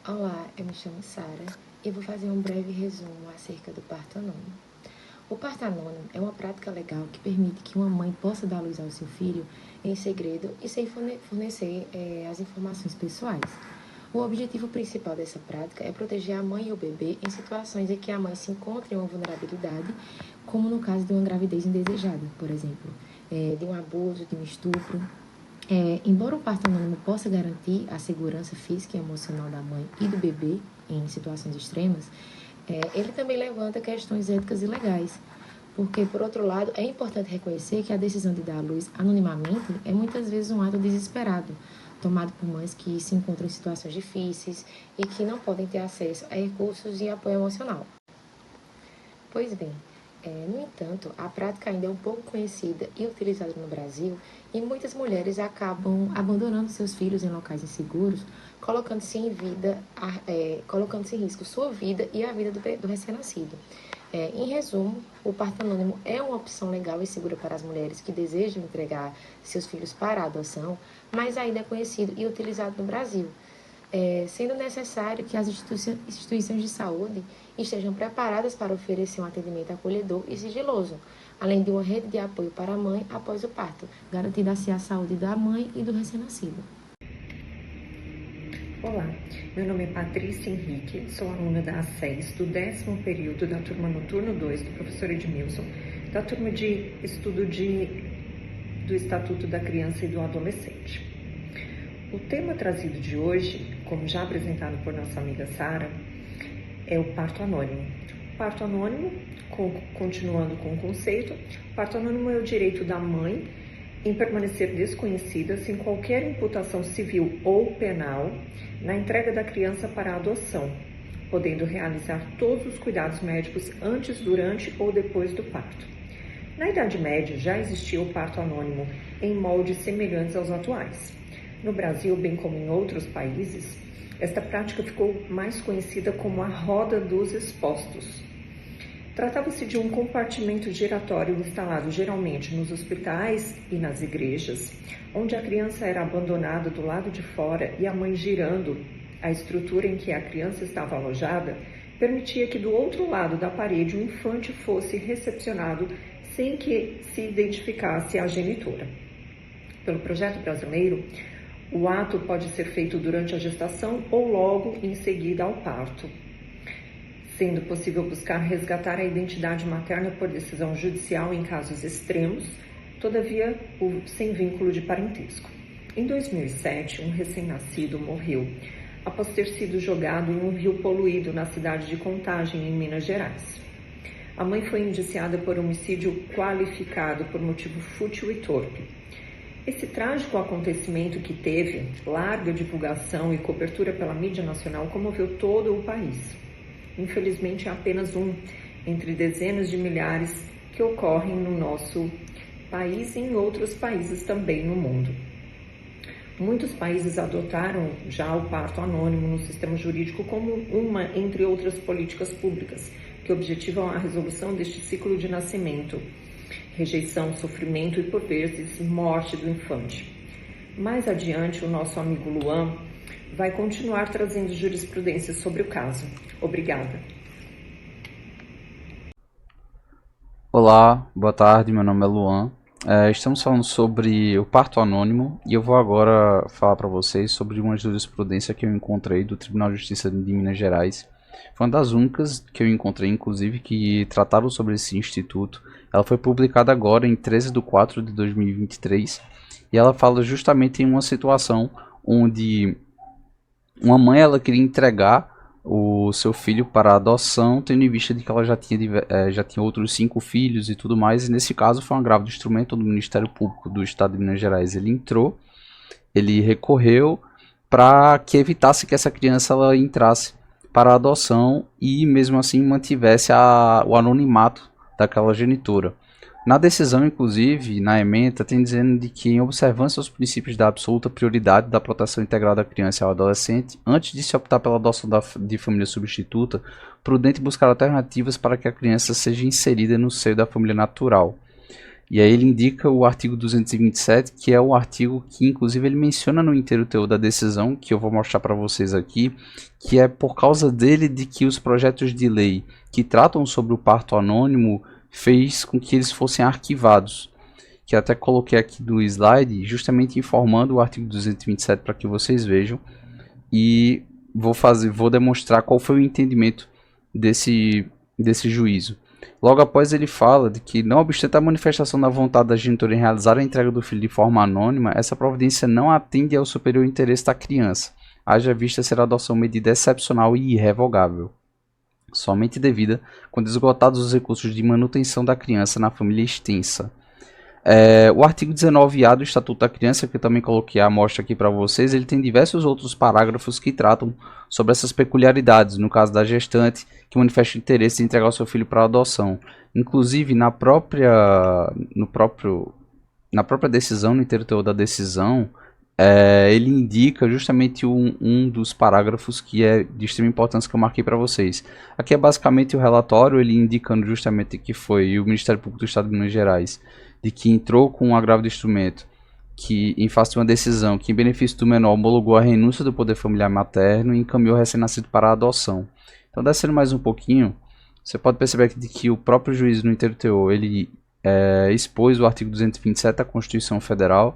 Olá, eu me chamo Sara e vou fazer um breve resumo acerca do parto anônimo. O parto anônimo é uma prática legal que permite que uma mãe possa dar luz ao seu filho em segredo e sem fornecer as informações pessoais. O objetivo principal dessa prática é proteger a mãe e o bebê em situações em que a mãe se encontra em uma vulnerabilidade, como no caso de uma gravidez indesejada, por exemplo, de um abuso, de um estupro. Embora o parto anônimo possa garantir a segurança física e emocional da mãe e do bebê em situações extremas, ele também levanta questões éticas e legais. Porque, por outro lado, é importante reconhecer que a decisão de dar à luz anonimamente é muitas vezes um ato desesperado, tomado por mães que se encontram em situações difíceis e que não podem ter acesso a recursos e apoio emocional. Pois bem, no entanto, a prática ainda é um pouco conhecida e utilizada no Brasil e muitas mulheres acabam abandonando seus filhos em locais inseguros, colocando-se em risco sua vida e a vida do recém-nascido. Em resumo, o parto anônimo é uma opção legal e segura para as mulheres que desejam entregar seus filhos para a adoção, mas ainda é conhecido e utilizado no Brasil, sendo necessário que as instituições de saúde estejam preparadas para oferecer um atendimento acolhedor e sigiloso, além de uma rede de apoio para a mãe após o parto, garantindo assim a saúde da mãe e do recém-nascido. Olá, meu nome é Patrícia Henrique, sou aluna da A6 do 10º período da turma noturno 2 do professor Edmilson, da turma de estudo do Estatuto da Criança e do Adolescente. O tema trazido de hoje, como já apresentado por nossa amiga Sara, é o parto anônimo. O parto anônimo, continuando com o conceito, o parto anônimo é o direito da mãe em permanecer desconhecida sem qualquer imputação civil ou penal na entrega da criança para a adoção, podendo realizar todos os cuidados médicos antes, durante ou depois do parto. Na Idade Média já existia o parto anônimo em moldes semelhantes aos atuais. No Brasil, bem como em outros países, esta prática ficou mais conhecida como a roda dos expostos. Tratava-se de um compartimento giratório instalado geralmente nos hospitais e nas igrejas, onde a criança era abandonada do lado de fora e a mãe girando a estrutura em que a criança estava alojada, permitia que do outro lado da parede o infante fosse recepcionado sem que se identificasse a genitora. Pelo projeto brasileiro, o ato pode ser feito durante a gestação ou logo em seguida ao parto, sendo possível buscar resgatar a identidade materna por decisão judicial em casos extremos, todavia sem vínculo de parentesco. Em 2007, um recém-nascido morreu após ter sido jogado em um rio poluído na cidade de Contagem, em Minas Gerais. A mãe foi indiciada por homicídio qualificado por motivo fútil e torpe. Esse trágico acontecimento, que teve larga divulgação e cobertura pela mídia nacional, comoveu todo o país. Infelizmente, é apenas um entre dezenas de milhares que ocorrem no nosso país e em outros países também no mundo. Muitos países adotaram já o parto anônimo no sistema jurídico como uma, entre outras políticas públicas, que objetivam a resolução deste ciclo de nascimento, rejeição, sofrimento e, por vezes, morte do infante. Mais adiante, o nosso amigo Luan vai continuar trazendo jurisprudência sobre o caso. Obrigada. Olá, boa tarde, meu nome é Luan. Estamos falando sobre o parto anônimo e eu vou agora falar para vocês sobre uma jurisprudência que eu encontrei do Tribunal de Justiça de Minas Gerais. Foi uma das únicas que eu encontrei, inclusive, que trataram sobre esse instituto. Ela foi publicada agora em 13 de 4 de 2023 e ela fala justamente em uma situação onde uma mãe ela queria entregar o seu filho para adoção, tendo em vista de que ela já tinha outros 5 filhos e tudo mais, e nesse caso foi um agravo de instrumento do Ministério Público do Estado de Minas Gerais. Ele recorreu para que evitasse que essa criança ela entrasse para a adoção e mesmo assim mantivesse o anonimato daquela genitora. Na decisão, inclusive, na ementa, tem dizendo de que, em observância aos princípios da absoluta prioridade da proteção integral da criança e ao adolescente, antes de se optar pela adoção de família substituta, prudente buscar alternativas para que a criança seja inserida no seio da família natural. E aí ele indica o artigo 227, que é o artigo que inclusive ele menciona no inteiro teor da decisão, que eu vou mostrar para vocês aqui, que é por causa dele de que os projetos de lei que tratam sobre o parto anônimo fez com que eles fossem arquivados. Que até coloquei aqui no slide, justamente informando o artigo 227 para que vocês vejam. E vou demonstrar qual foi o entendimento desse juízo. Logo após ele fala de que, não obstante a manifestação da vontade da genitora em realizar a entrega do filho de forma anônima, essa providência não atende ao superior interesse da criança, haja vista ser a adoção medida excepcional e irrevogável, somente devida quando esgotados os recursos de manutenção da criança na família extensa. O artigo 19A do Estatuto da Criança, que eu também coloquei a amostra aqui para vocês, ele tem diversos outros parágrafos que tratam sobre essas peculiaridades, no caso da gestante, que manifesta o interesse em entregar o seu filho para adoção. Inclusive, na própria decisão, no interior da decisão, ele indica justamente um dos parágrafos que é de extrema importância que eu marquei para vocês. Aqui é basicamente o relatório, ele indicando justamente que foi o Ministério Público do Estado de Minas Gerais, de que entrou com um agravo de instrumento, que em face de uma decisão que em benefício do menor homologou a renúncia do poder familiar materno e encaminhou o recém-nascido para a adoção. Então, descendo mais um pouquinho, você pode perceber aqui de que o próprio juiz no inteiro teor, ele expôs o artigo 227 da Constituição Federal,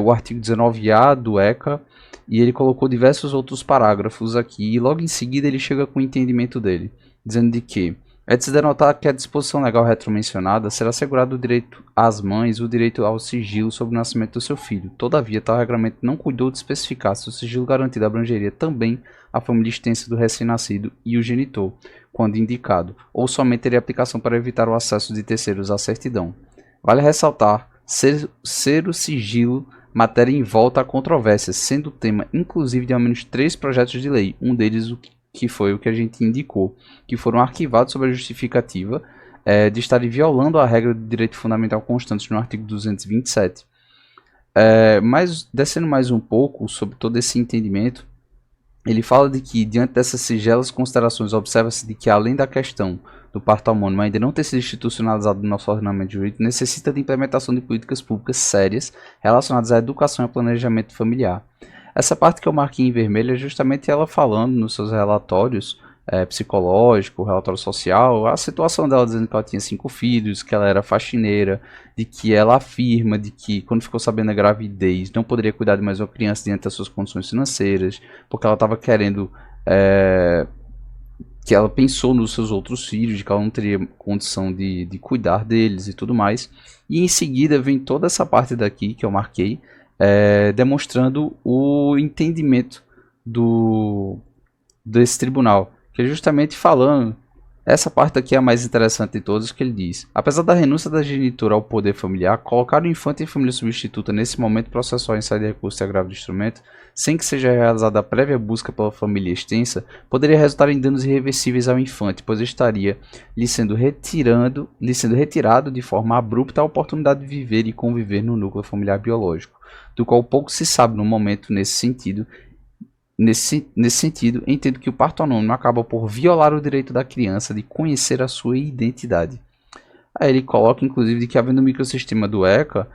o artigo 19A do ECA, e ele colocou diversos outros parágrafos aqui, e logo em seguida ele chega com o entendimento dele, dizendo de que é de se denotar que a disposição legal retromencionada será assegurado o direito às mães, o direito ao sigilo sobre o nascimento do seu filho. Todavia, tal regramento não cuidou de especificar se o sigilo garantido abrangeria também a família extensa do recém-nascido e o genitor, quando indicado, ou somente teria aplicação para evitar o acesso de terceiros à certidão. Vale ressaltar ser o sigilo matéria envolta a controvérsias, sendo tema inclusive de ao menos 3 projetos de lei, um deles que foi o que a gente indicou, que foram arquivados sob a justificativa de estarem violando a regra de direito fundamental constante no artigo 227. Mas, descendo mais um pouco sobre todo esse entendimento, ele fala de que, diante dessas singelas considerações, observa-se de que, além da questão do parto homônimo ainda não ter sido institucionalizado no nosso ordenamento jurídico, necessita de implementação de políticas públicas sérias relacionadas à educação e ao planejamento familiar. Essa parte que eu marquei em vermelho é justamente ela falando nos seus relatórios psicológicos, relatório social, a situação dela dizendo que ela tinha 5 filhos, que ela era faxineira, de que ela afirma de que quando ficou sabendo da gravidez não poderia cuidar de mais uma criança diante das suas condições financeiras, porque ela estava querendo, que ela pensou nos seus outros filhos, de que ela não teria condição de cuidar deles e tudo mais. E em seguida vem toda essa parte daqui que eu marquei, demonstrando o entendimento desse tribunal, que é justamente falando, essa parte aqui é a mais interessante de todas, que ele diz: apesar da renúncia da genitora ao poder familiar, colocar o infante em família substituta nesse momento processual em saída de recurso e agravo de instrumento, sem que seja realizada a prévia busca pela família extensa, poderia resultar em danos irreversíveis ao infante, pois estaria lhe sendo retirado de forma abrupta a oportunidade de viver e conviver no núcleo familiar biológico, do qual pouco se sabe no momento nesse sentido. Nesse sentido, entendo que o parto anônimo acaba por violar o direito da criança de conhecer a sua identidade. Aí ele coloca, inclusive, de que havendo um microsistema do ECA,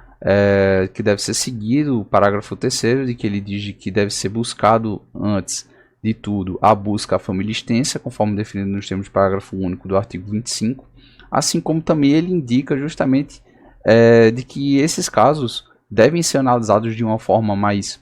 que deve ser seguido, o parágrafo 3º, de que ele diz que deve ser buscado, antes de tudo, a busca à família extensa, conforme definido nos termos do parágrafo único do artigo 25, assim como também ele indica justamente de que esses casos devem ser analisados de uma forma mais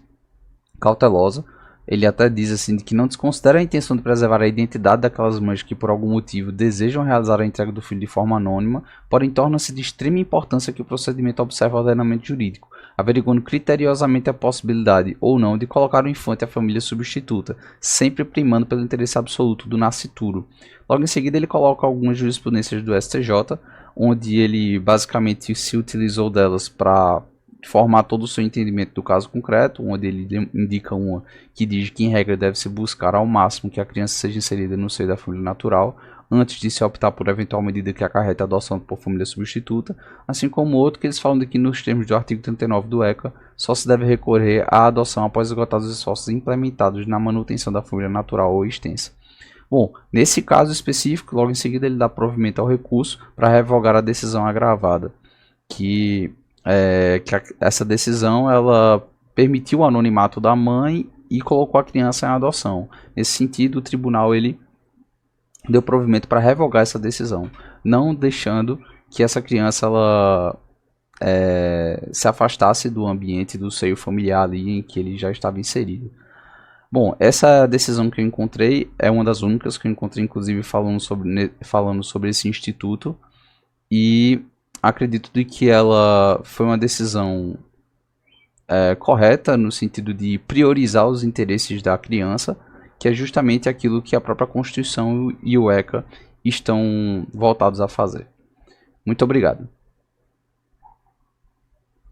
cautelosa. Ele até diz assim, de que não desconsidera a intenção de preservar a identidade daquelas mães que por algum motivo desejam realizar a entrega do filho de forma anônima, porém torna-se de extrema importância que o procedimento observe o ordenamento jurídico, averiguando criteriosamente a possibilidade ou não de colocar o infante à família substituta, sempre primando pelo interesse absoluto do nascituro. Logo em seguida ele coloca algumas jurisprudências do STJ, onde ele basicamente se utilizou delas para formar todo o seu entendimento do caso concreto, onde ele indica uma que diz que em regra deve-se buscar ao máximo que a criança seja inserida no seio da família natural, antes de se optar por eventual medida que acarrete a adoção por família substituta, assim como outro que eles falam de que nos termos do artigo 39 do ECA, só se deve recorrer à adoção após esgotados os esforços implementados na manutenção da família natural ou extensa. Bom, nesse caso específico, logo em seguida ele dá provimento ao recurso para revogar a decisão agravada, essa decisão ela permitiu o anonimato da mãe e colocou a criança em adoção. Nesse sentido, o tribunal ele deu provimento para revogar essa decisão, não deixando que essa criança ela se afastasse do ambiente, do seio familiar ali em que ele já estava inserido. Bom, essa decisão que eu encontrei é uma das únicas que eu encontrei, inclusive falando sobre esse instituto, e acredito de que ela foi uma decisão correta no sentido de priorizar os interesses da criança, que é justamente aquilo que a própria Constituição e o ECA estão voltados a fazer. Muito obrigado.